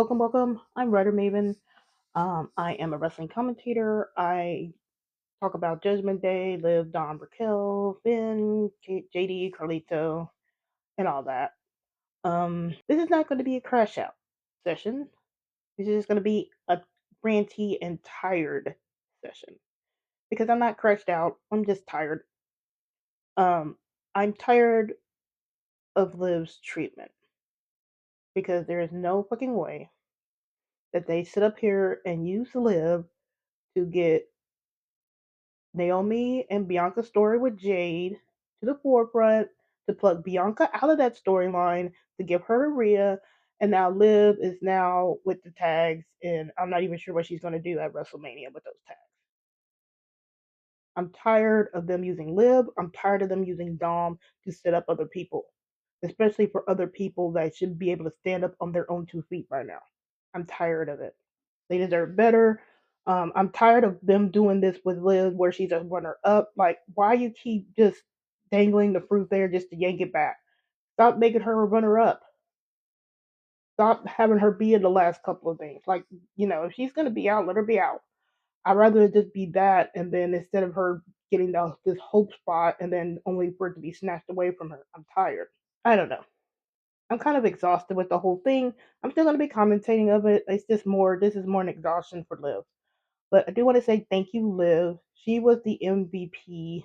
Welcome. I'm WriterMaven. I am a wrestling commentator. I talk about Judgment Day, Liv, Don, Raquel, Finn, JD, Carlito, and all that. This is not going to be a crash out session. This is going to be a ranty and tired session because I'm not crashed out. I'm just tired. Um, I'm tired of Liv's treatment because there is no fucking way that they sit up here and use Liv to get Naomi and Bianca's story with Jade to the forefront, to plug Bianca out of that storyline, to give her to Rhea, and now Liv is now with the tags, and I'm not even sure what she's going to do at WrestleMania with those tags. I'm tired of them using Liv. I'm tired of them using Dom to set up other people, especially for other people that should be able to stand up on their own 2 feet right now. I'm tired of it. They deserve better. I'm tired of them doing this with Liz where she's a runner up. Like, why you keep just dangling the fruit there just to yank it back? Stop making her a runner up. Stop having her be in the last couple of things. Like, if she's gonna be out, let her be out. I'd rather it just be that, and then instead of her getting this hope spot, and then only for it to be snatched away from her. I'm tired. I don't know. I'm kind of exhausted with the whole thing. I'm still gonna be commentating of it. It's just more. This is more an exhaustion for Liv. But I do want to say thank you, Liv. She was the MVP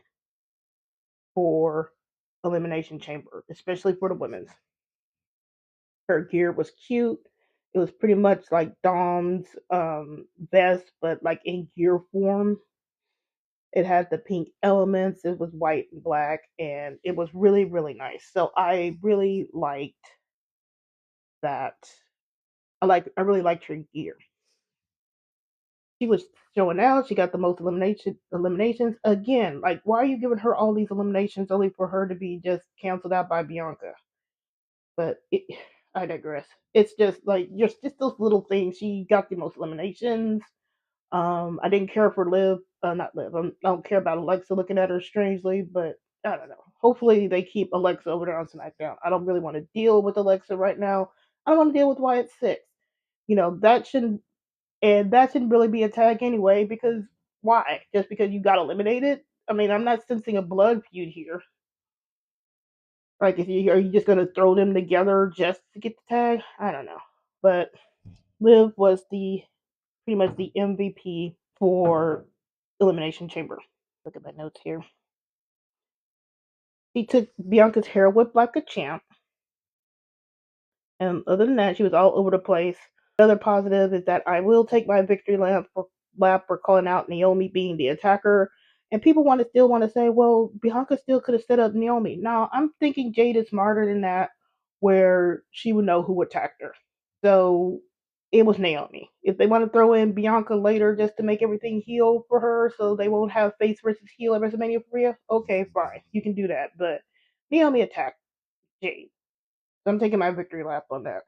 for Elimination Chamber, especially for the women's. Her gear was cute. It was pretty much like Dom's vest, but like in gear form. It had the pink elements. It was white and black, and it was really, really nice. So I really liked that. I really liked her gear. She was showing out. She got the most eliminations again. Like, why are you giving her all these eliminations only for her to be just canceled out by Bianca? But I digress. It's just like just those little things. She got the most eliminations. I didn't care for Liv, not Liv. I don't care about Alexa looking at her strangely, but I don't know. Hopefully they keep Alexa over there on SmackDown. I don't really want to deal with Alexa right now. I don't want to deal with Wyatt Six. That shouldn't really be a tag anyway, because why? Just because you got eliminated? I mean, I'm not sensing a blood feud here. Like, are you just gonna throw them together just to get the tag? I don't know. But Liv was the pretty much the MVP for Elimination Chamber. Look at my notes here. She took Bianca's hair whip like a champ. And other than that, she was all over the place. Another positive is that I will take my victory lap for calling out Naomi being the attacker. And people still want to say, well, Bianca still could have set up Naomi. No, I'm thinking Jade is smarter than that, where she would know who attacked her. So it was Naomi. If they want to throw in Bianca later just to make everything heel for her so they won't have face versus heel at WrestleMania for Rhea, okay, fine. You can do that. But Naomi attacked Jade. So I'm taking my victory lap on that.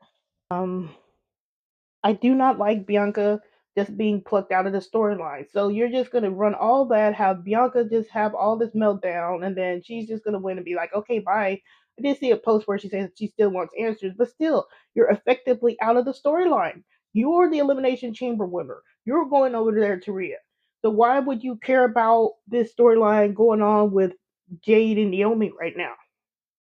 I do not like Bianca just being plucked out of the storyline. So you're just gonna run all that, have Bianca just have all this meltdown, and then she's just gonna win and be like, okay, bye. I did see a post where she says she still wants answers, but still, you're effectively out of the storyline. You're the Elimination Chamber winner. You're going over there to Rhea. So why would you care about this storyline going on with Jade and Naomi right now?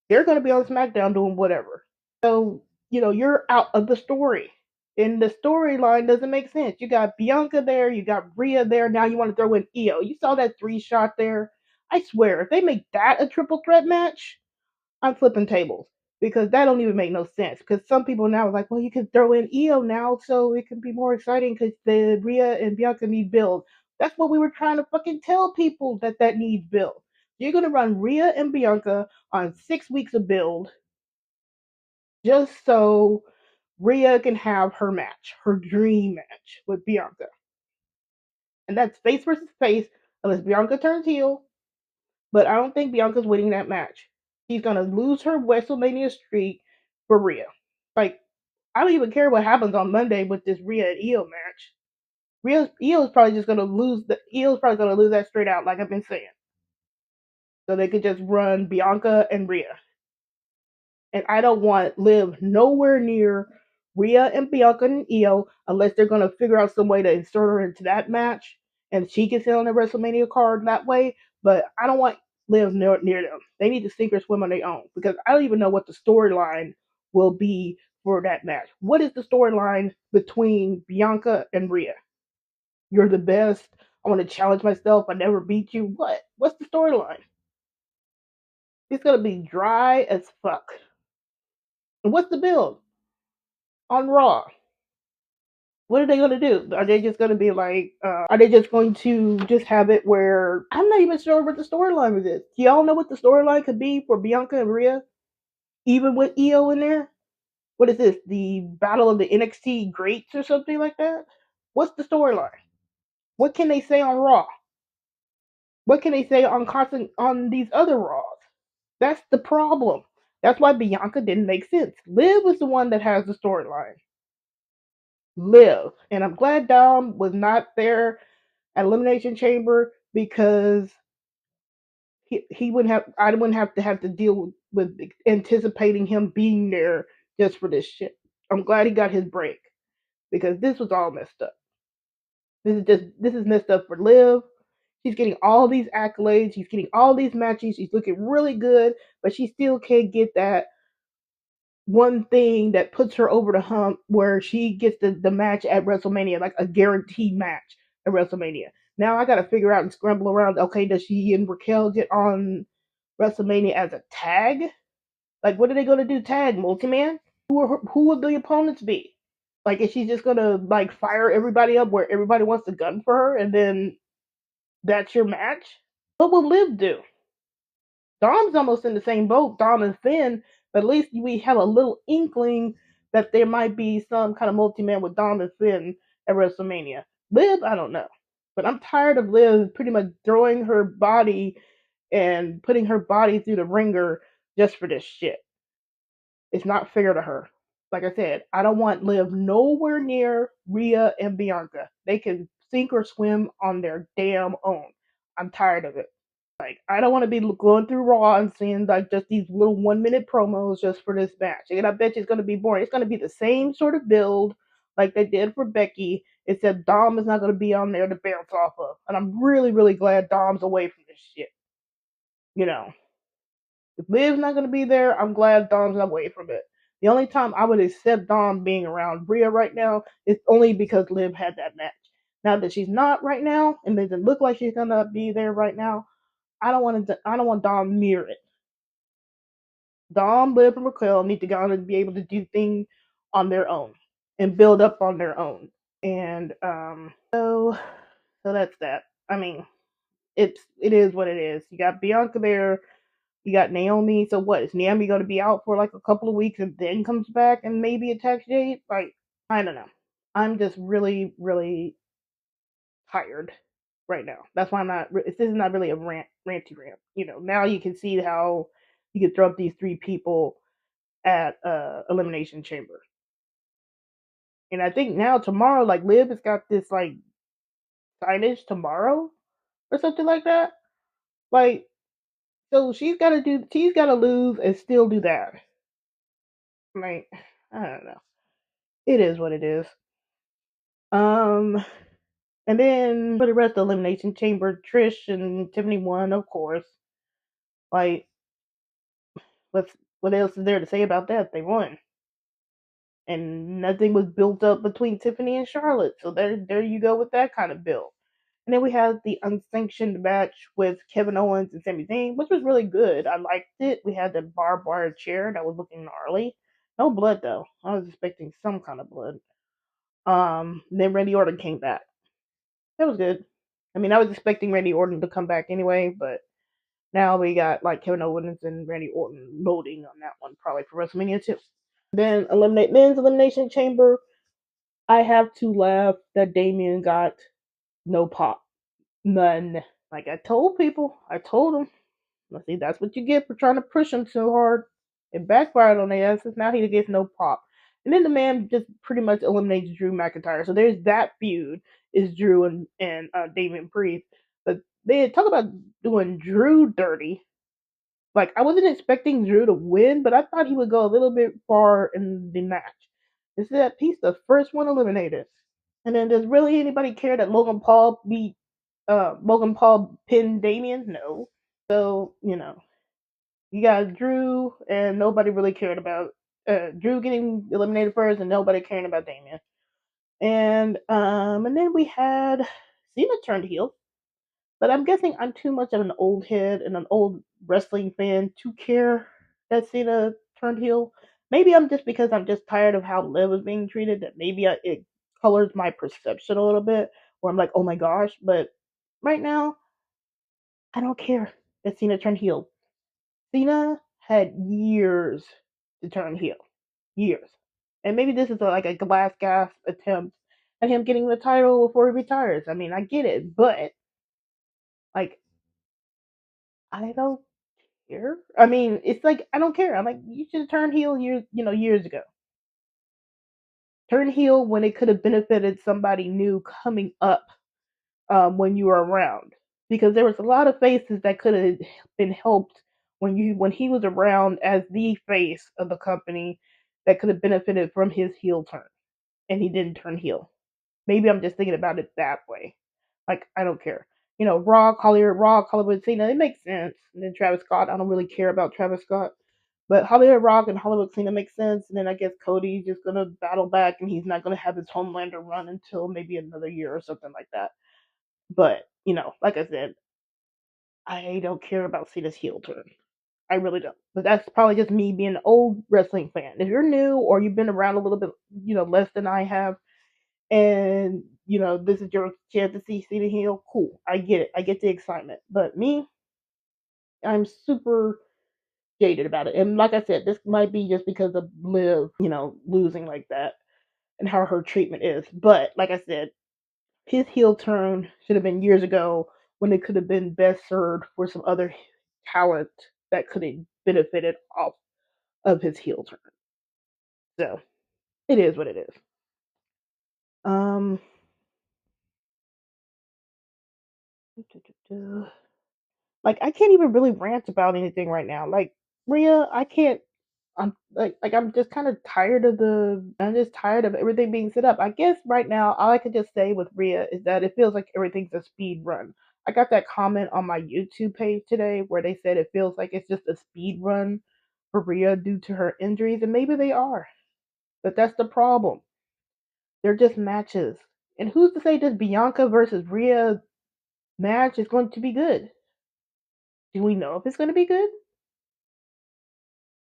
They're gonna be on SmackDown doing whatever. So, you're out of the story. And the storyline doesn't make sense. You got Bianca there, you got Rhea there, now you want to throw in Io. You saw that 3 shot there? I swear, if they make that a triple threat match, I'm flipping tables. Because that don't even make no sense. Because some people now are like, well, you can throw in Io now so it can be more exciting because the Rhea and Bianca need build. That's what we were trying to fucking tell people that needs build. You're going to run Rhea and Bianca on 6 weeks of build just so Rhea can have her match, her dream match with Bianca. And that's face versus face, unless Bianca turns heel. But I don't think Bianca's winning that match. She's going to lose her WrestleMania streak for Rhea. Like, I don't even care what happens on Monday with this Rhea and Io match. Io's probably just going to lose. Io's probably going to lose that straight out, like I've been saying. So they could just run Bianca and Rhea. And I don't want Liv nowhere near Rhea and Bianca and Io, unless they're gonna figure out some way to insert her into that match and she can sit on the WrestleMania card that way. But I don't want Liv near them. They need to sink or swim on their own because I don't even know what the storyline will be for that match. What is the storyline between Bianca and Rhea? You're the best. I want to challenge myself. I never beat you. What? What's the storyline? It's gonna be dry as fuck. And what's the build on Raw? What are they gonna do? Are they just gonna be like? Are they just going to just have it where I'm not even sure what the storyline with this? Do y'all know what the storyline could be for Bianca and Rhea, even with Io in there? What is this? The Battle of the NXT Greats or something like that? What's the storyline? What can they say on Raw? What can they say on constant on these other Raws? That's the problem. That's why Bianca didn't make sense. Liv is the one that has the storyline. Liv. And I'm glad Dom was not there at Elimination Chamber because he wouldn't have I wouldn't have to deal with anticipating him being there just for this shit. I'm glad he got his break because this was all messed up. This is messed up for Liv. She's getting all these accolades, she's getting all these matches, she's looking really good, but she still can't get that one thing that puts her over the hump where she gets the match at WrestleMania, like a guaranteed match at WrestleMania. Now I gotta figure out and scramble around. Okay, does she and Raquel get on WrestleMania as a tag? Like, what are they gonna do? Tag multi-man? Who would the opponents be? Like, is she just gonna like fire everybody up where everybody wants to gun for her, and then that's your match? What will Liv do? Dom's almost in the same boat, Dom and Finn, but at least we have a little inkling that there might be some kind of multi-man with Dom and Finn at WrestleMania. Liv, I don't know. But I'm tired of Liv pretty much throwing her body and putting her body through the ringer just for this shit. It's not fair to her. Like I said, I don't want Liv nowhere near Rhea and Bianca. They can sink or swim on their damn own. I'm tired of it. Like, I don't want to be going through Raw and seeing like just these little 1 minute promos just for this match. And I bet you it's going to be boring. It's going to be the same sort of build like they did for Becky, except Dom is not going to be on there to bounce off of. And I'm really, really glad Dom's away from this shit. You know, if Liv's not going to be there, I'm glad Dom's away from it. The only time I would accept Dom being around Rhea right now is only because Liv had that match. Now that she's not right now, and doesn't look like she's gonna be there right now, I don't want Dom near it. Dom, Liv, and Raquel need to go and be able to do things on their own and build up on their own. And so that's that. I mean, it is what it is. You got Bianca there, you got Naomi. So what is Naomi going to be out for like a couple of weeks and then comes back and maybe attacks Jade? Like, I don't know. I'm just really, really tired right now. That's why I'm not. This is not really a ranty rant. You know, now you can see how you can throw up these three people at Elimination Chamber. And I think now tomorrow, like Liv has got this like signage tomorrow or something like that. Like, so she's gotta lose and still do that. Like, I don't know. It is what it is. Um, and then for the rest of Elimination Chamber, Trish and Tiffany won, of course. Like, what else is there to say about that? They won, and nothing was built up between Tiffany and Charlotte. So there you go with that kind of build. And then we had the unsanctioned match with Kevin Owens and Sami Zayn, which was really good. I liked it. We had the barbed wire chair that was looking gnarly. No blood though. I was expecting some kind of blood. Then Randy Orton came back. That was good. I mean, I was expecting Randy Orton to come back anyway, but now we got like Kevin Owens and Randy Orton loading on that one, probably for WrestleMania too. Then men's elimination chamber. I have to laugh that Damien got no pop, none. Like I told people, I told them. Let's see, that's what you get for trying to push him so hard. It backfired on their asses. Now he gets no pop. And then the man just pretty much eliminates Drew McIntyre. So there's that feud is Drew and Damian Priest. But they talk about doing Drew dirty. Like I wasn't expecting Drew to win, but I thought he would go a little bit far in the match. This is that piece, the first one eliminated. And then does really anybody care that Logan Paul pinned Damian? No. So, you got Drew and nobody really cared about Drew getting eliminated first and nobody caring about Damian. And then we had Cena turned heel. But I'm guessing I'm too much of an old head and an old wrestling fan to care that Cena turned heel. Maybe I'm just because I'm just tired of how Liv was being treated that maybe it colors my perception a little bit, where I'm like, oh my gosh. But right now, I don't care that Cena turned heel. Cena had years to turn heel, years, and maybe this is like a glass gasp attempt at him getting the title before he retires. I mean, I get it, but like I don't care. I mean, it's like I don't care. I'm like, you should have turned heel years ago. Turn heel when it could have benefited somebody new coming up when you were around, because there was a lot of faces that could have been helped when he was around as the face of the company that could have benefited from his heel turn, and he didn't turn heel. Maybe I'm just thinking about it that way. Like I don't care. Hollywood Cena, it makes sense. And then Travis Scott, I don't really care about Travis Scott. But Hollywood Rock and Hollywood Cena makes sense. And then I guess Cody's just gonna battle back and he's not gonna have his Homelander run until maybe another year or something like that. But, like I said, I don't care about Cena's heel turn. I really don't. But that's probably just me being an old wrestling fan. If you're new or you've been around a little bit, less than I have, and this is your chance to see Cena heel, cool. I get it. I get the excitement. But me, I'm super jaded about it. And like I said, this might be just because of Liv, losing like that and how her treatment is. But like I said, his heel turn should have been years ago when it could have been best served for some other talent that could have benefited off of his heel turn. So it is what it is. Um like I can't even really rant about anything right now. Like Rhea, I can't I'm just kind of tired of everything being set up. I guess right now all I could just say with Rhea is that it feels like everything's a speed run. I got that comment on my YouTube page today where they said it feels like it's just a speed run for Rhea due to her injuries, and maybe they are. But that's the problem. They're just matches. And who's to say this Bianca versus Rhea match is going to be good? Do we know if it's going to be good?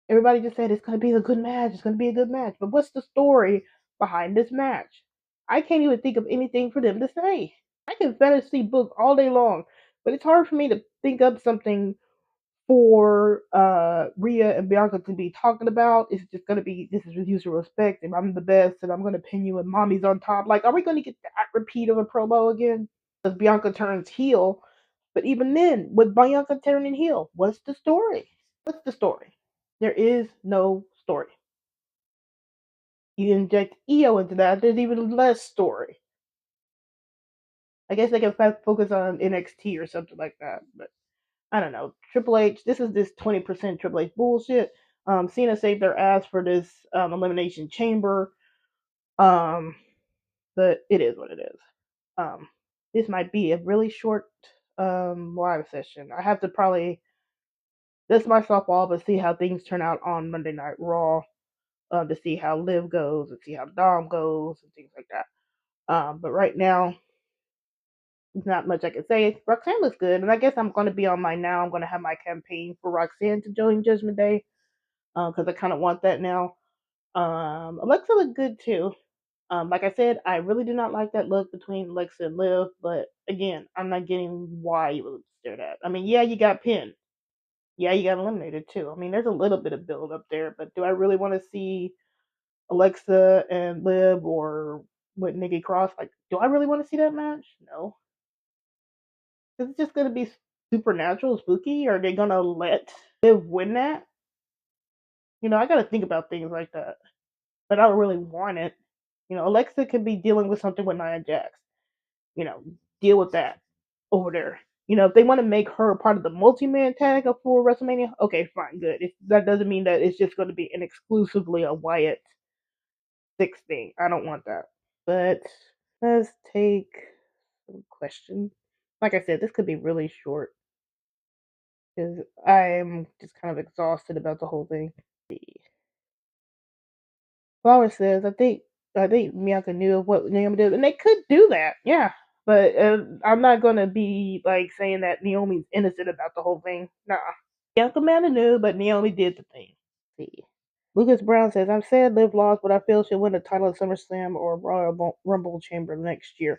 Everybody just said it's going to be a good match. It's going to be a good match. But what's the story behind this match? I can't even think of anything for them to say. I can fantasy book all day long, but it's hard for me to think up something for Rhea and Bianca to be talking about. It's just going to be this is with usual respect, and I'm the best, and I'm going to pin you, and mommy's on top. Like, are we going to get that repeat of a promo again? Because Bianca turns heel, but even then, with Bianca turning heel, what's the story? What's the story? There is no story. You inject EO into that, there's even less story. I guess they can focus on NXT or something like that, but I don't know. Triple H, this is this 20% Triple H bullshit. Cena saved their ass for this Elimination Chamber, um, but it is what it is. This might be a really short live session. I have to probably dust myself off and see how things turn out on Monday Night Raw. To see how Liv goes and see how Dom goes and things like that. But right now, there's not much I can say. Roxanne looks good, and I guess I'm going to be on my now. I'm going to have my campaign for Roxanne to join Judgment Day because I kind of want that now. Alexa looked good too. Like I said, I really do not like that look between Alexa and Liv, but again, I'm not getting why you would stare at. I mean, yeah, you got pinned. Yeah, you got eliminated too. I mean, there's a little bit of build up there, but do I really want to see Alexa and Liv or with Nikki Cross? Like, do I really want to see that match? No. Is it just gonna be supernatural, spooky? Are they gonna let Liv win that? I gotta think about things like that. But I don't really want it. Alexa could be dealing with something with Nia Jax. You know, deal with that over there. If they want to make her a part of the multi-man tag for WrestleMania, okay, fine, good. That doesn't mean that it's just going to be an exclusively a Wyatt six thing. I don't want that. But let's take some questions. Like I said, this could be really short because I'm just kind of exhausted about the whole thing. Flower says, I think Bianca knew of what Naomi did, and they could do that, yeah. But I'm not gonna be like saying that Naomi's innocent about the whole thing. Nah, Bianca Amanda knew, but Naomi did the thing. See, Lucas Brown says, I'm sad Liv lost, but I feel she'll win the title at SummerSlam or Royal Rumble Chamber next year.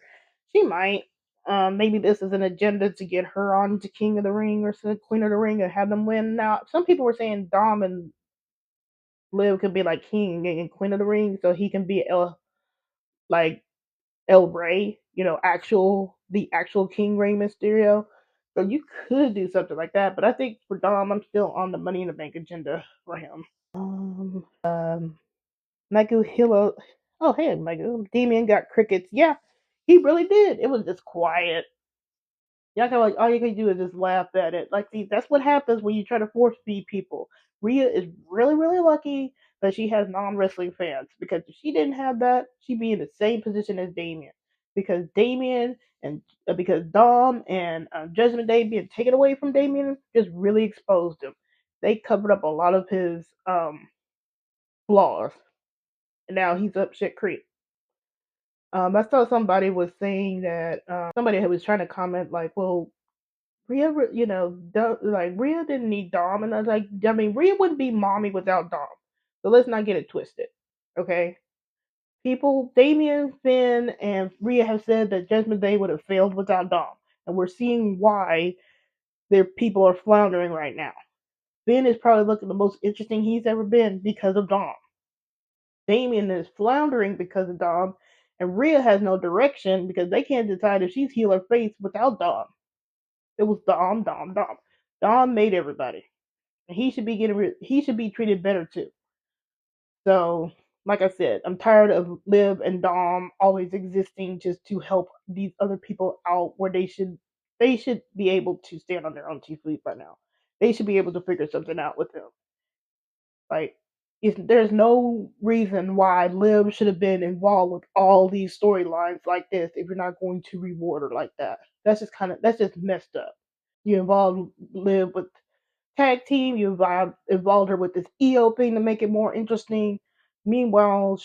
She might. Maybe this is an agenda to get her on to King of the Ring or Queen of the Ring and have them win. Now, some people were saying Dom and Liv could be like King and Queen of the Ring, so he can be like El Rey, the actual King Rey Mysterio. So you could do something like that, but I think for Dom, I'm still on the Money in the Bank agenda for him. Michael Hilo. Oh, hey, Michael. Damien got crickets. Yeah, he really did. It was just quiet. Y'all can like all you can do is just laugh at it. Like, see, that's what happens when you try to force feed people. Rhea is really, really lucky that she has non-wrestling fans because if she didn't have that, she'd be in the same position as Damien. Because Damien and because Dom and Judgment Day being taken away from Damien just really exposed him. They covered up a lot of his flaws, and now he's up shit creek. I saw somebody was saying that somebody who was trying to comment like, well, Rhea, like Rhea didn't need Dom, and I was like, I mean, Rhea wouldn't be mommy without Dom. So let's not get it twisted, okay? People, Damien, Finn, and Rhea have said that Judgment Day would have failed without Dom, and we're seeing why their people are floundering right now. Finn is probably looking the most interesting he's ever been because of Dom. Damien is floundering because of Dom, and Rhea has no direction because they can't decide if she's heel or face without Dom. It was Dom, Dom, Dom. Dom made everybody, and he should be treated better too. So, like I said, I'm tired of Liv and Dom always existing just to help these other people out where they should be able to stand on their own 2 feet by now. They should be able to figure something out with them. Like, if there's no reason why Liv should have been involved with all these storylines like this if you're not going to reward her like that. That's just messed up. You involved Liv with tag team. You involved her with this EO thing to make it more interesting. Meanwhile,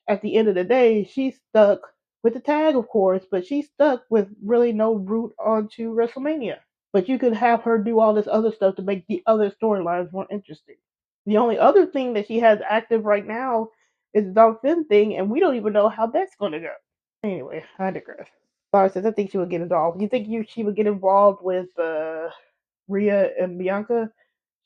at the end of the day, she's stuck with the tag, of course, but she's stuck with really no route onto WrestleMania. But you could have her do all this other stuff to make the other storylines more interesting. The only other thing that she has active right now is the Dom Finn thing, and we don't even know how that's going to go. Anyway, I digress. Laura says, I think she would get involved. You think she would get involved with Rhea and Bianca?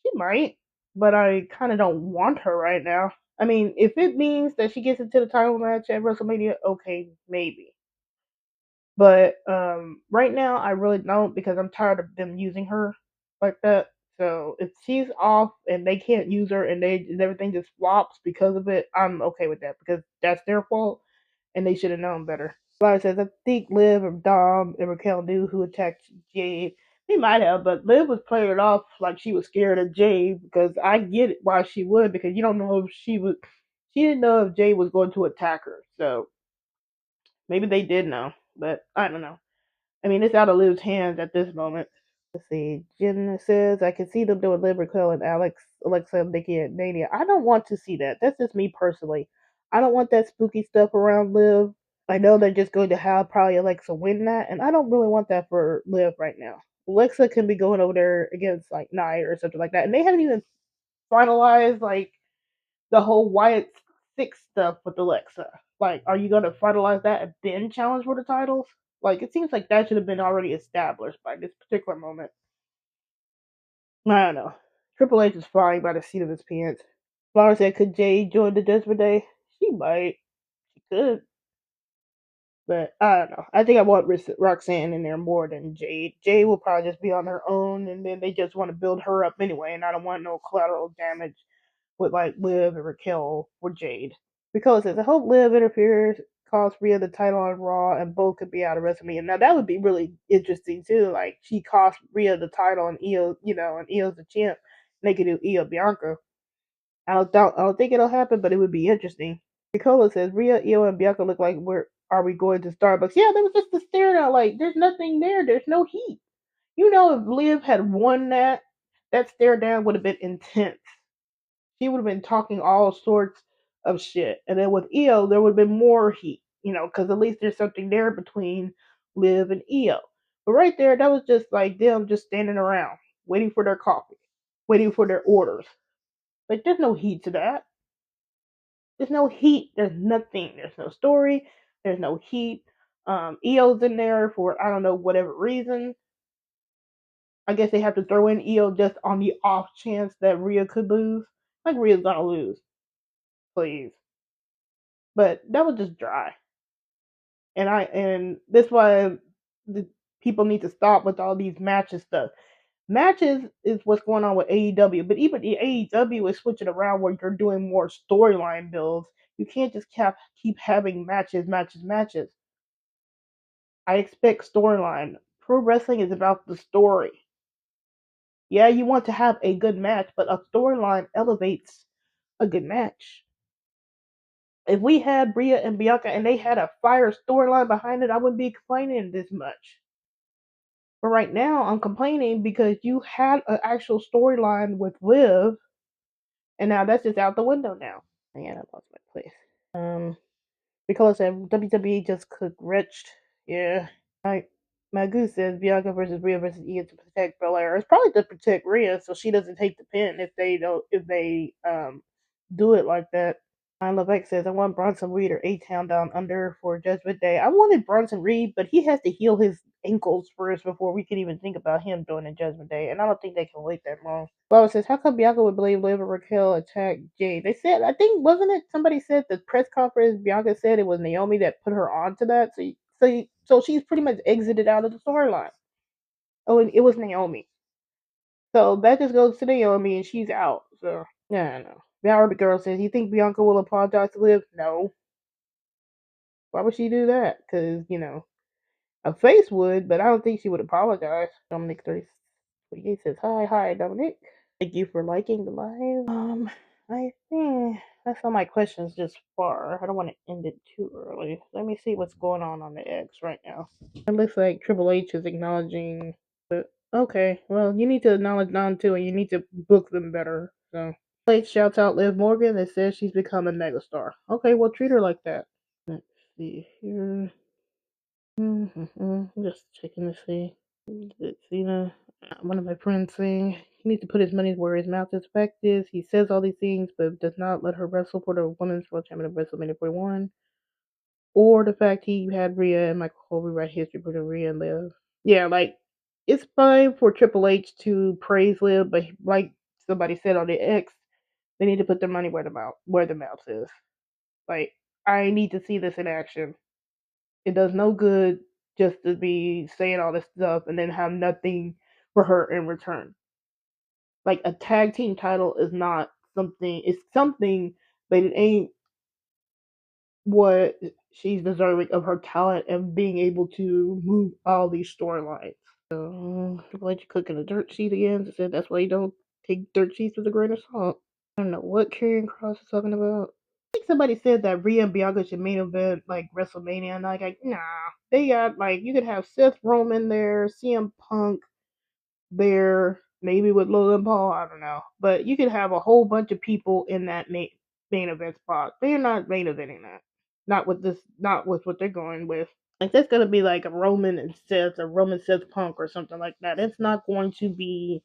She might, but I kind of don't want her right now. I mean, if it means that she gets into the title match at WrestleMania, okay, maybe. But right now, I really don't because I'm tired of them using her like that. So if she's off and they can't use her and everything just flops because of it, I'm okay with that because that's their fault and they should have known better. Like says, I think Liv or Dom and Raquel knew who attacked Jade. They might have, but Liv was playing it off like she was scared of Jade because I get it why she would because you don't know if she didn't know if Jade was going to attack her. So maybe they did know, but I don't know. I mean, it's out of Liv's hands at this moment. Let's see. Jen says, I can see them doing Liv, Raquel, and Alexa, Nikki, and Mania. I don't want to see that. That's just me personally. I don't want that spooky stuff around Liv. I know they're just going to have probably Alexa win that, and I don't really want that for Liv right now. Alexa can be going over there against like Nia or something like that, and they haven't even finalized like the whole Wyatt Six stuff with Alexa. Like, are you going to finalize that and then challenge for the titles? Like, it seems like that should have been already established by this particular moment. I don't know. Triple H is flying by the seat of his pants. Flower said, could Jade join the Judgment Day? She might. She could. But I don't know. I think I want Roxanne in there more than Jade. Jade will probably just be on her own, and then they just want to build her up anyway, and I don't want no collateral damage with like Liv and Raquel or Jade. Because I hope Liv interferes, costs Rhea the title on Raw, and both could be out of WrestleMania. Now that would be really interesting too. Like she cost Rhea the title and Io, and Io's the champ. And they could do Io Bianca. I don't think it'll happen, but it would be interesting. Nicola says Rhea, Io, and Bianca look like where are we going to Starbucks? Yeah, there was just a stare down. Like there's nothing there. There's no heat. You know, if Liv had won that stare down would have been intense. She would have been talking all sorts of shit. And then with Io, there would have been more heat, you know, because at least there's something there between Liv and Io. But right there, that was just like them just standing around, waiting for their coffee, waiting for their orders. Like, there's no heat to that. There's no heat. There's nothing. There's no story. There's no heat. Io's in there for, I don't know, whatever reason. I guess they have to throw in Io just on the off chance that Rhea could lose. Like, Rhea's gonna lose. Please. But that was just dry. And that's why the people need to stop with all these matches stuff. Matches is what's going on with AEW, but even the AEW is switching around where you're doing more storyline builds. You can't just keep having matches, matches, matches. I expect storyline. Pro wrestling is about the story. Yeah, you want to have a good match, but a storyline elevates a good match. If we had Rhea and Bianca and they had a fire storyline behind it, I wouldn't be complaining this much. But right now, I'm complaining because you had an actual storyline with Liv, and now that's just out the window now. Man, I lost my place. Because WWE just cooked rich. Yeah. My goose says Bianca versus Rhea versus Io to protect Belair. It's probably to protect Rhea so she doesn't take the pin if they do it like that. I Love X says I want Bronson Reed or A-Town down under for Judgment Day. I wanted Bronson Reed, but he has to heal his ankles first before we can even think about him doing a Judgment Day, and I don't think they can wait that long. Barbara says, how come Bianca would believe Liv and Raquel attacked Jade? They said, I think, wasn't it somebody said the press conference, Bianca said it was Naomi that put her onto that, so she's pretty much exited out of the storyline. Oh, and it was Naomi. So that just goes to Naomi, and she's out, so, yeah, I know. Barbie Girl says, you think Bianca will apologize to Liv? No. Why would she do that? Because, you know, a face would, but I don't think she would apologize. Dominic 3028 says, hi, Dominic. Thank you for liking the live. I think that's all my questions just far. I don't want to end it too early. Let me see what's going on the X right now. It looks like Triple H is acknowledging, but okay. Well, you need to acknowledge Don too, and you need to book them better. So, Triple H shouts out Liv Morgan and says she's become a megastar. Okay, well treat her like that. Let's see here. Just checking to see. Cena, one of my friends saying he needs to put his money where his mouth is. Fact is, he says all these things, but does not let her wrestle for the women's world championship of WrestleMania 41. Or the fact he had Rhea and Michael Cole rewrite history for the Rhea and Liv. Yeah, like, it's fine for Triple H to praise Liv, but like somebody said on the X, they need to put their money where the mouth is. Like, I need to see this in action. It does no good just to be saying all this stuff and then have nothing for her in return. Like, a tag team title is not something, it's something, but it ain't what she's deserving of her talent and being able to move all these storylines. So, Triple H cooking a dirt sheet again. Said that's why you don't take dirt sheets with a grain of salt. I don't know what Karrion Kross is talking about. I think somebody said that Rhea and Bianca should main event like WrestleMania, and like, nah, they got like you could have Seth Roman there, CM Punk there, maybe with Logan Paul, I don't know, but you could have a whole bunch of people in that main event spot. They're not main eventing that, not with what they're going with. Like that's gonna be like a Roman and Seth, or Roman Seth Punk, or something like that. It's not going to be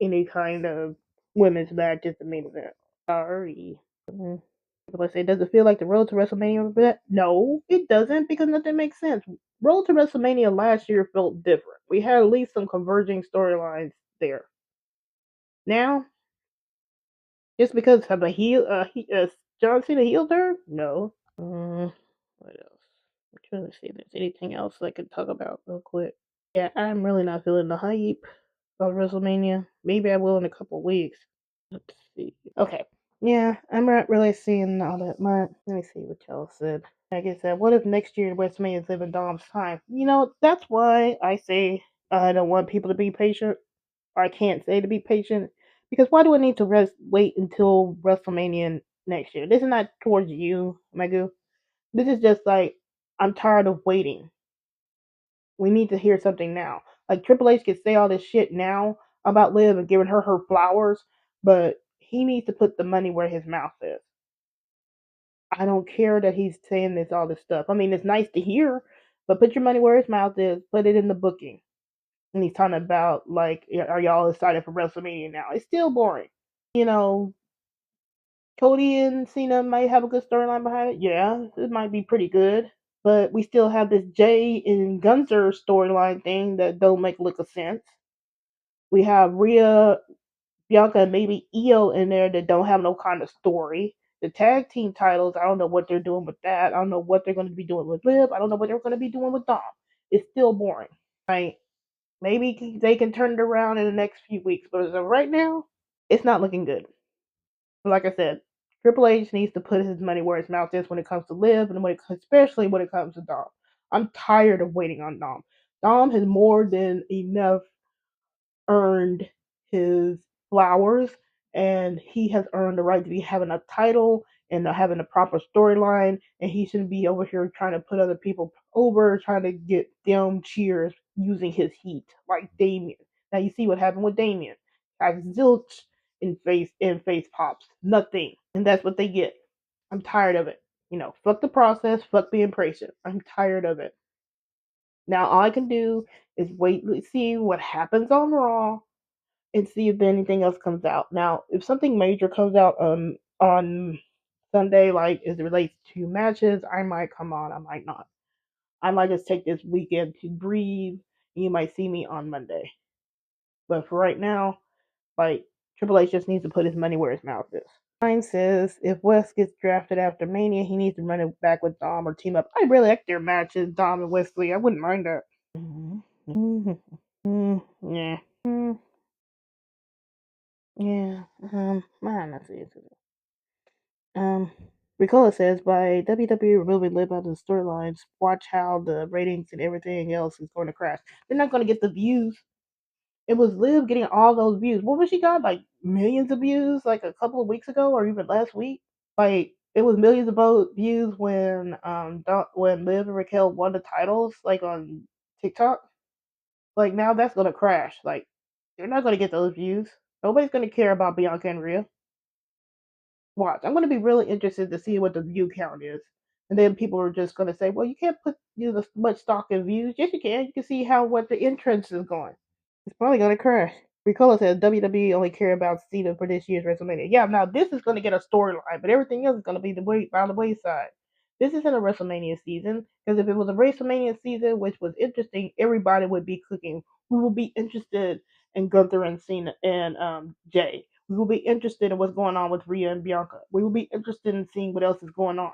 any kind of women's match as the main event. Sorry. People say, does it feel like the road to WrestleMania a bit? No, it doesn't, because nothing makes sense. Road to WrestleMania last year felt different. We had at least some converging storylines there. Now, just because of a John Cena heel turn? No. What else? I'm trying to see if there's anything else I could talk about real quick. Yeah, I'm really not feeling the hype of WrestleMania. Maybe I will in a couple weeks. Let's see. Okay. Yeah, I'm not really seeing all that much. Let me see what y'all said. Like I said, what if next year WrestleMania is living Dom's time? You know, that's why I say I don't want people to be patient. Or I can't say to be patient. Because why do I need to wait until WrestleMania next year. This is not towards you, Megu. This is just like I'm tired of waiting. We need to hear something now. Like Triple H can say all this shit now about Liv and giving her flowers, but he needs to put the money where his mouth is. I don't care that he's saying this all this stuff. I mean, it's nice to hear, but put your money where his mouth is. Put it in the booking. And he's talking about like, are y'all excited for WrestleMania now? It's still boring. You know, Cody and Cena might have a good storyline behind it. Yeah, it might be pretty good. But we still have this Jay and Gunther storyline thing that don't make lick of sense. We have Rhea, Bianca, and maybe Io in there that don't have no kind of story. The tag team titles, I don't know what they're doing with that. I don't know what they're going to be doing with Liv. I don't know what they're going to be doing with Dom. It's still boring. Right? Maybe they can turn it around in the next few weeks, but as of right now, it's not looking good. Like I said, Triple H needs to put his money where his mouth is when it comes to Liv, and especially when it comes to Dom. I'm tired of waiting on Dom. Dom has more than enough earned his flowers, and he has earned the right to be having a title and having a proper storyline. And he shouldn't be over here trying to put other people over, trying to get them cheers using his heat like Damien. Now you see what happened with Damien. Got zilch in face pops, nothing, and that's what they get. I'm tired of it. Fuck the process, fuck being patient. I'm tired of it. Now all I can do is wait and see what happens on Raw and see if anything else comes out. Now, if something major comes out on Sunday, like as it relates to matches, I might come on, I might not. I might just take this weekend to breathe, and you might see me on Monday. But for right now, like Triple H just needs to put his money where his mouth is. Mine says if West gets drafted after Mania, he needs to run it back with Dom or team up. I really like their matches, Dom and Wesley. I wouldn't mind that. Yeah. Yeah. Let's see. Ricola says by WWE removing Liv out of the storylines, watch how the ratings and everything else is going to crash. They're not going to get the views. It was Liv getting all those views. What was she got? Like millions of views, like a couple of weeks ago, or even last week. Like it was millions of views when Liv and Raquel won the titles, like on TikTok. Like now that's gonna crash. Like you're not gonna get those views. Nobody's gonna care about Bianca and Rhea. Watch. I'm gonna be really interested to see what the view count is. And then people are just gonna say, well, you can't put much stock in views. Yes, you can. You can see how what the entrance is going. It's probably gonna crash. Ricola says WWE only care about Cena for this year's WrestleMania. Yeah, now this is gonna get a storyline, but everything else is gonna be by the wayside. This isn't a WrestleMania season because if it was a WrestleMania season, which was interesting, everybody would be cooking. We will be interested in Gunther and Cena and Jay. We will be interested in what's going on with Rhea and Bianca. We will be interested in seeing what else is going on.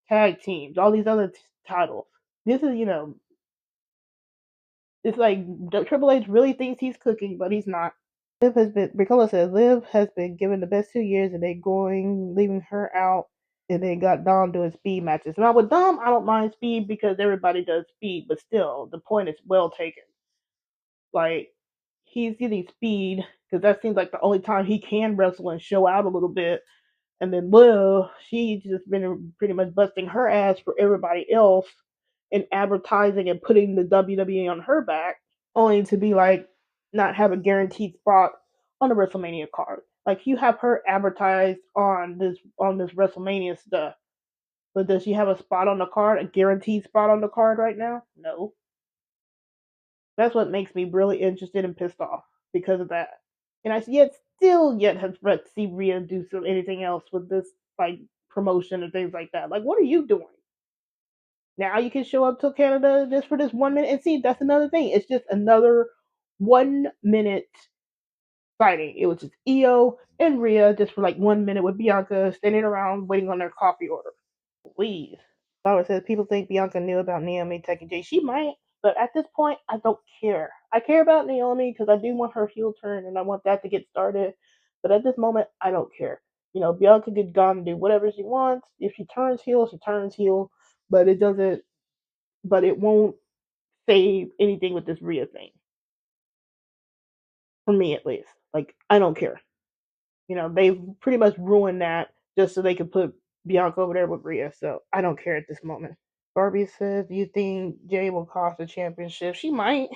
Tag teams, all these other titles. This is, it's like Triple H really thinks he's cooking, but he's not. Ricola says Liv has been given the best 2 years and they leaving her out and they got Dom doing speed matches. Now with Dom, I don't mind speed because everybody does speed, but still, the point is well taken. Like, he's getting speed because that seems like the only time he can wrestle and show out a little bit. And then Liv, she's just been pretty much busting her ass for everybody else and advertising and putting the WWE on her back only to be like not have a guaranteed spot on the WrestleMania card. Like you have her advertised on this WrestleMania stuff, but does she have a spot on the card, a guaranteed spot on the card right now? No. That's what makes me really interested and pissed off because of that. And I yet have yet to see Rhea do anything else with this like promotion and things like that. Like, what are you doing? Now you can show up to Canada just for this 1 minute and see that's another thing. It's just another 1 minute fighting. It was just Io and Rhea just for like 1 minute with Bianca standing around waiting on their coffee order. Please. Laura says people think Bianca knew about Naomi taking Jay. She might, but at this point, I don't care. I care about Naomi because I do want her heel turn and I want that to get started. But at this moment, I don't care. Bianca could go and do whatever she wants. If she turns heel, she turns heel. But it doesn't. But it won't save anything with this Rhea thing. For me, at least. Like I don't care. They've pretty much ruined that just so they could put Bianca over there with Rhea. So I don't care at this moment. Barbie says, "Do you think Jay will cost the championship?" She might.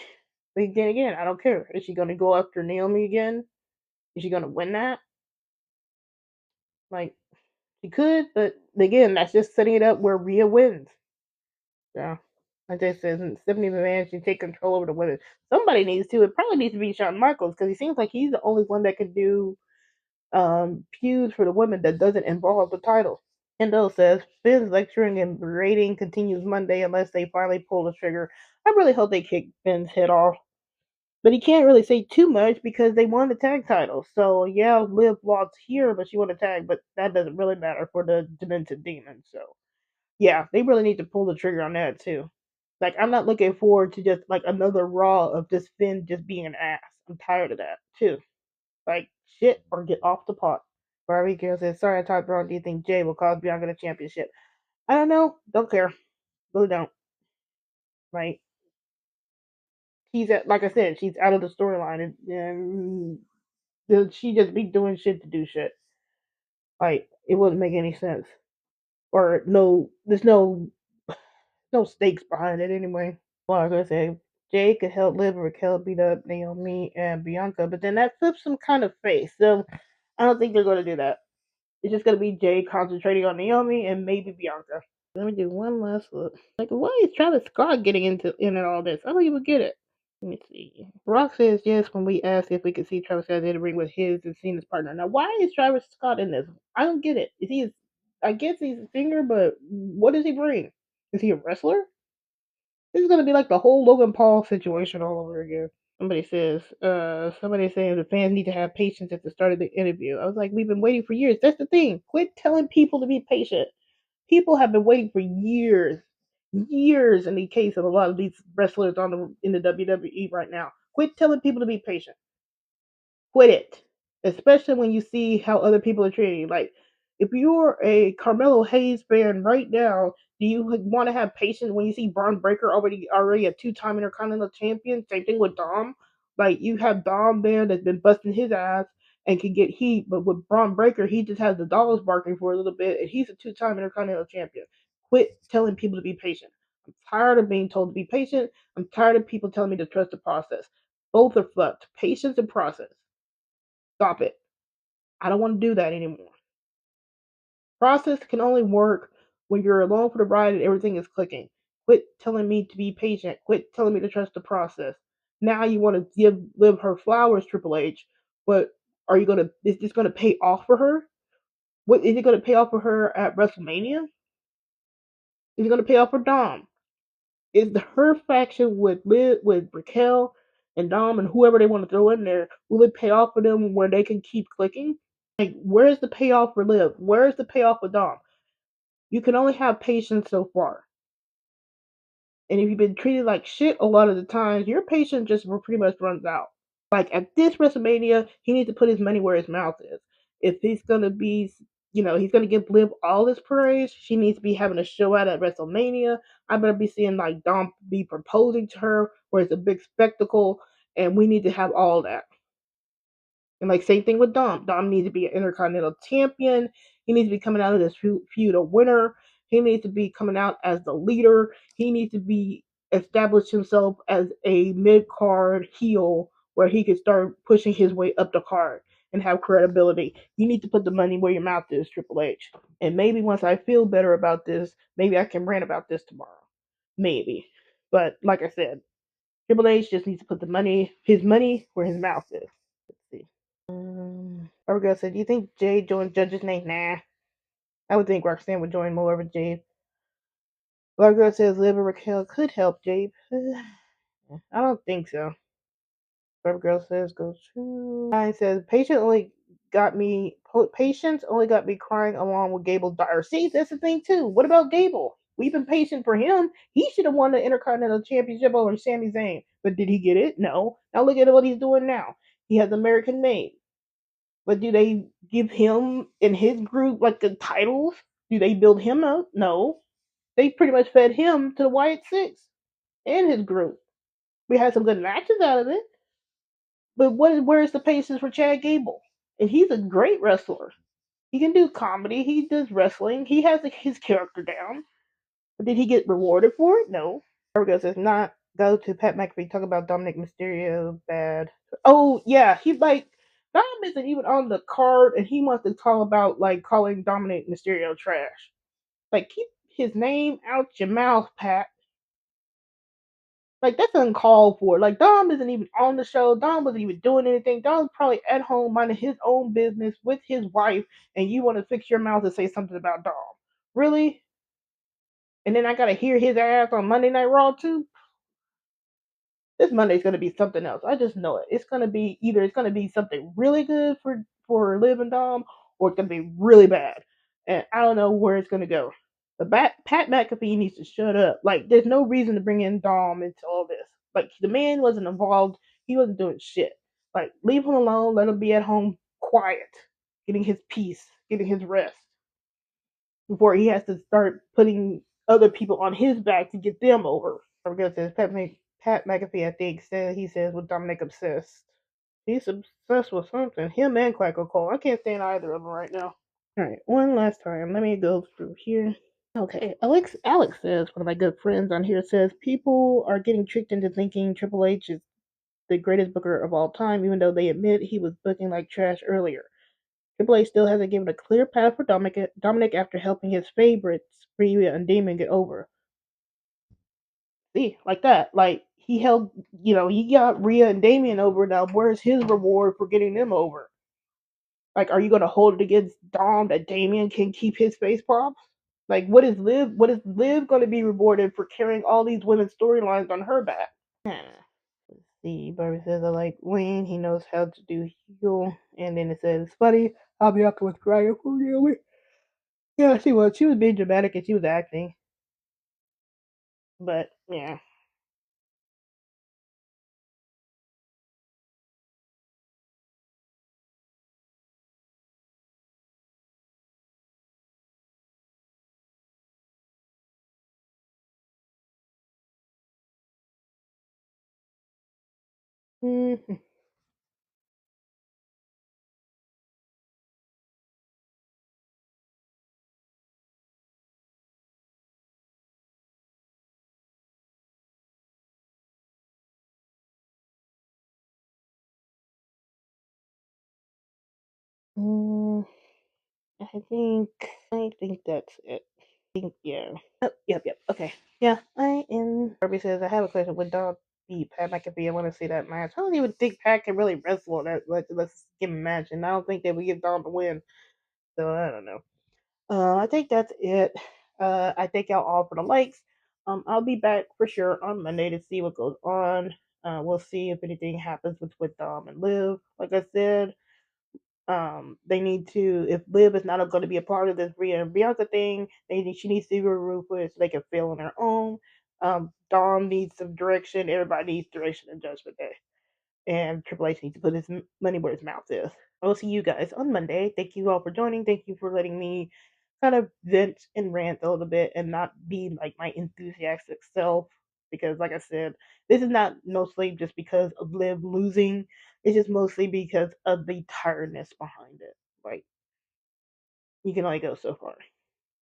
But then again, I don't care. Is she going to go after Naomi again? Is she going to win that? Like, she could, but again, that's just setting it up where Rhea wins. So, like I said, Stephanie McMahon should take control over the women. Somebody needs to. It probably needs to be Shawn Michaels because he seems like he's the only one that can do feuds for the women that doesn't involve the title. Endo says Finn's lecturing and berating continues Monday unless they finally pull the trigger. I really hope they kick Finn's head off. But he can't really say too much because they won the tag title. So yeah, Liv lost here, but she won the tag, but that doesn't really matter for the Demented Demon. So yeah, they really need to pull the trigger on that too. Like I'm not looking forward to just like another Raw of just Finn just being an ass. I'm tired of that too. Like shit or get off the pot. Barbie Girl says, "Sorry I talked wrong. Do you think Jay will cost Bianca the championship?" I don't know. Don't care. Really don't. Like she's at, like I said, she's out of the storyline, and she just be doing shit to do shit. Like it wouldn't make any sense, or no, there's no stakes behind it anyway. Well, I was gonna say Jay could help Liv or Raquel beat up Naomi and Bianca, but then that flips some kind of face. So I don't think they're gonna do that. It's just gonna be Jay concentrating on Naomi and maybe Bianca. Let me do one last look. Like, why is Travis Scott getting in all this? I don't even get it. Let me see. Rock says yes when we asked if we could see Travis Scott in the ring with his and Cena's partner. Now, why is Travis Scott in this? I don't get it. Is he? I guess he's a singer, but what does he bring? Is he a wrestler? This is gonna be like the whole Logan Paul situation all over again. Somebody saying the fans need to have patience at the start of the interview. I was like, we've been waiting for years. That's the thing. Quit telling people to be patient. People have been waiting for years, years in the case of a lot of these wrestlers in the WWE right now. Quit telling people to be patient. Quit it. Especially when you see how other people are treating you. Like, if you're a Carmelo Hayes fan right now, do you want to have patience when you see Braun Breaker already a two-time Intercontinental Champion? Same thing with Dom. Like, you have Dom there that's been busting his ass and can get heat, but with Braun Breaker, he just has the dollars barking for a little bit, and he's a two-time Intercontinental Champion. Quit telling people to be patient. I'm tired of being told to be patient. I'm tired of people telling me to trust the process. Both are fucked. Patience and process. Stop it. I don't want to do that anymore. Process can only work when you're along for the ride and everything is clicking. Quit telling me to be patient. Quit telling me to trust the process. Now you want to Liv her flowers, Triple H, but is this gonna pay off for her? What is it gonna pay off for her at WrestleMania? Is it gonna pay off for Dom? Is her faction with Raquel and Dom and whoever they want to throw in there, will it pay off for them where they can keep clicking? Like, where's the payoff for Liv? Where's the payoff for Dom? You can only have patience so far. And if you've been treated like shit a lot of the times, your patience just pretty much runs out. Like at this WrestleMania, he needs to put his money where his mouth is. If he's gonna be, he's gonna give Liv all this praise, she needs to be having a show out at WrestleMania. I better be seeing like Dom be proposing to her, where it's a big spectacle, and we need to have all that. And like same thing with Dom. Dom needs to be an Intercontinental Champion. He needs to be coming out of this feud a winner. He needs to be coming out as the leader. He needs to be establish himself as a mid card heel where he can start pushing his way up the card and have credibility. You need to put the money where your mouth is, Triple H. And maybe once I feel better about this, maybe I can rant about this tomorrow. Maybe. But like I said, Triple H just needs to put his money where his mouth is. Let's see. Our girl said, "Do you think Jade joined Judge's name?" Nah. I would think Roxanne would join more over Jade. Our girl says Liv or Raquel could help Jade. I don't think so. Our girl says, "Go to." Nine says, Patience only got me crying along with Gable Dyer. See, that's the thing too. What about Gable? We've been patient for him. He should have won the Intercontinental Championship over Sami Zayn. But did he get it? No. Now look at what he's doing now. He has American made. But do they give him and his group like the titles? Do they build him up? No. They pretty much fed him to the Wyatt Six and his group. We had some good matches out of it. But where's the patience for Chad Gable? And he's a great wrestler. He can do comedy. He does wrestling. He has his character down. But did he get rewarded for it? No. There says not go to Pat McAfee. Talk about Dominic Mysterio bad. Oh yeah, he's like Dom isn't even on the card, and he wants to talk about like calling Dominic Mysterio trash. Like keep his name out your mouth, Pat. Like that's uncalled for. Like Dom isn't even on the show. Dom wasn't even doing anything. Dom's probably at home minding his own business with his wife, and you want to fix your mouth and say something about Dom. Really? And then I gotta hear his ass on Monday Night Raw too. This Monday's gonna be something else. I just know it. It's gonna be either it's gonna be something really good for Liv and Dom, or it's gonna be really bad. And I don't know where it's gonna go. But Pat McAfee needs to shut up. Like, there's no reason to bring in Dom into all this. Like, the man wasn't involved. He wasn't doing shit. Like, leave him alone. Let him be at home, quiet, getting his peace, getting his rest before he has to start putting other people on his back to get them over. Because Pat McAfee, I think, says with Dominic obsessed. He's obsessed with something. Him and Quackle Cole. I can't stand either of them right now. Alright, one last time. Let me go through here. Okay, Alex says, one of my good friends on here says, people are getting tricked into thinking Triple H is the greatest booker of all time, even though they admit he was booking like trash earlier. Triple H still hasn't given a clear path for Dominic after helping his favorites, Rhea and Damon, get over. See, like that. Like, he held, he got Rhea and Damien over. Now, where's his reward for getting them over? Like, are you going to hold it against Dom that Damien can keep his face props? Like, what is Liv going to be rewarded for carrying all these women's storylines on her back? Let's see. Barbie says, I like Wayne. He knows how to do heel. And then it says, funny, I'll be up with crying for real. Yeah, she was. She was being dramatic and she was acting. But, yeah. Mm-hmm. Mm, I think that's it. Yeah. Oh, yep. Okay. Yeah, I am. Barbie says, I have a question. Would Dom beat Pat McAfee? I want to see that match. I don't even think Pat can really wrestle that. Let's give him a match. And I don't think they would give Dom a win. So I don't know. I think that's it. I thank y'all all for the likes. I'll be back for sure on Monday to see what goes on. We'll see if anything happens with Dom and Liv. Like I said, they need to, if Liv is not going to be a part of this Rhea and Bianca thing, she needs to be ruthless so they can fail on their own. Dom needs some direction. Everybody needs direction and Judgment Day. And Triple H needs to put his money where his mouth is. I will see you guys on Monday. Thank you all for joining. Thank you for letting me kind of vent and rant a little bit and not be like my enthusiastic self. Because, like I said, this is not mostly just because of Liv losing. It's just mostly because of the tiredness behind it. Like, you can only go so far.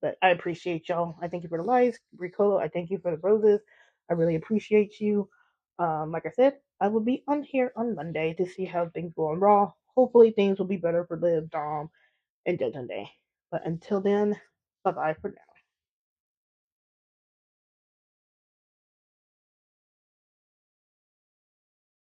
But I appreciate y'all. I thank you for the likes. Ricola, I thank you for the roses. I really appreciate you. Like I said, I will be on here on Monday to see how things go on Raw. Hopefully things will be better for Liv, Dom, and Judgment Day. But until then, bye bye for now.